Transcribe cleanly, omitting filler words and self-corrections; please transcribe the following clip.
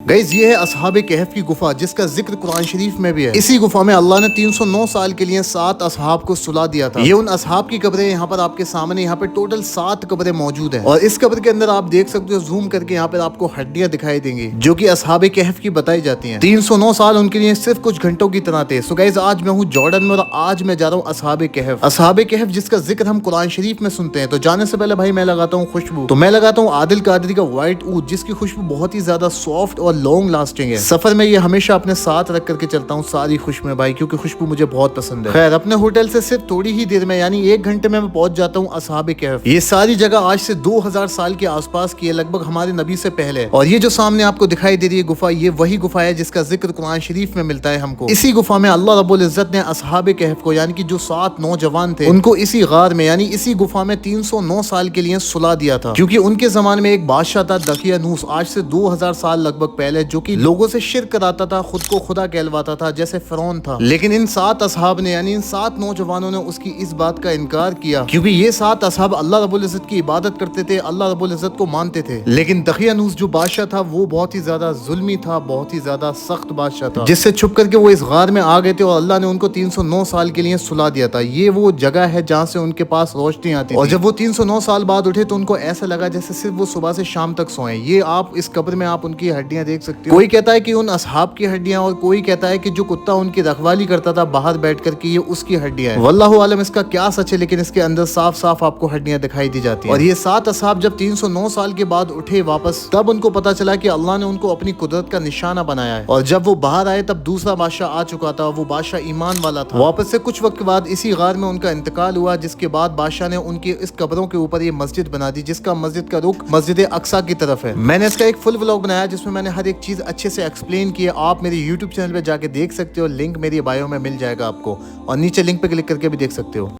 Guys ये है असहाबे कहफ की गुफा जिसका जिक्र कुरान शरीफ में भी है। इसी गुफा में अल्लाह ने 309 साल के लिए 7 असहाब को सुला दिया था। ये उन असहाब की कब्रें यहाँ पर आपके सामने, यहाँ पे टोटल 7 कब्रें मौजूद हैं और इस कब्र के अंदर आप देख सकते हो, जूम करके यहाँ पर आपको हड्डियां दिखाई देंगी जो कि असहाबे कहफ की बताई जाती हैं। 309 साल उनके लिए सिर्फ कुछ घंटों की तरह थे। सो गाइस आज मैं हूँ जॉर्डन में और आज मैं जा रहा हूँ असहाबे कहफ। असहाबे कहफ जिसका जिक्र हम कुरान शरीफ में सुनते हैं। तो जाने से पहले भाई मैं लगाता हूँ खुशबू। तो मैं लगाता हूँ आदिल कादरी का व्हाइट ऊद जिसकी खुशबू बहुत ही ज्यादा सॉफ्ट और लॉन्ग लास्टिंग है। सफर में ये हमेशा अपने साथ रख करके चलता हूँ सारी खुशबू भाई, क्योंकि खुशबू मुझे बहुत पसंद है। खैर अपने होटल से सिर्फ थोड़ी ही देर में यानी 1 घंटे में मैं पहुंच जाता हूँ असहाबे कहफ। ये सारी जगह आज से 2000 साल के आसपास की है, लगभग हमारे नबी से पहले। और ये जो सामने आपको दिखाई दे रही है गुफा, ये वही गुफा है जिसका जिक्र कुरान शरीफ में मिलता है हमको। इसी गुफा में अल्लाह रब्बुल इज्जत ने असहाबे कहफ को यानी कि जो 7 नौजवान थे उनको इसी गार में यानी इसी गुफा में 309 साल के लिए सुला दिया था, क्योंकि उनके जमाने में एक बादशाह था दकियानूस, आज से 2000 साल लगभग पहले, जो कि लोगों से शिर्क कराता था, खुद को खुदा कहलवाता था जैसे फिरौन था। लेकिन इन 7 असहाब ने यानी इन 7 नौजवानों ने उसकी इस बात का इनकार किया, क्योंकि ये 7 असहाब अल्लाह रब्बुल इज्जत की इबादत करते थे, अल्लाह रब्बुल इज्जत को मानते थे। लेकिन दकियानूस जो बादशाह था वो बहुत ही ज्यादा जुल्मी था, बहुत ही ज्यादा सख्त बादशाह था, जिससे छुप करके वो इस गार में आ गए थे और अल्लाह ने उनको 309 साल के लिए सुला दिया था। ये वो जगह है जहाँ से उनके पास रोशनी आती थी। और जब वो 309 साल बाद उठे तो उनको ऐसा लगा जैसे सिर्फ वो सुबह से शाम तक सोए। ये आप इस कब्र में आप उनकी हड्डियां देख सकते हो। कोई कहता है कि उन असहाब की हड्डियां और कोई कहता है कि जो कुत्ता उनकी रखवाली करता था बाहर बैठ कर के ये उसकी हड्डियां हैं। वल्लाहु आलम इसका क्या सच है, लेकिन इसके अंदर साफ साफ आपको हड्डियां दिखाई दी जाती हैं। और ये 7 असहाब जब 309 साल के बाद उठे वापस, तब उनको पता चला कि अल्लाह ने उनको अपनी कुदरत का निशाना बनाया है। और जब वो बाहर आए तब दूसरा बादशाह आ चुका था, वो बादशाह ईमान वाला था। वापस से कुछ वक्त बाद इसी गार में उनका इंतकाल हुआ, जिसके बाद बादशाह ने उनकी इस कब्रों के ऊपर ये मस्जिद बना दी, जिसका मस्जिद का रुख मस्जिद अक्सा की तरफ है। मैंने इसका एक फुल व्लॉग बनाया जिसमें मैंने हर एक चीज अच्छे से एक्सप्लेन की है। आप मेरे यूट्यूब चैनल पे जाके देख सकते हो, लिंक मेरी बायो में मिल जाएगा आपको, और नीचे लिंक पे क्लिक करके भी देख सकते हो।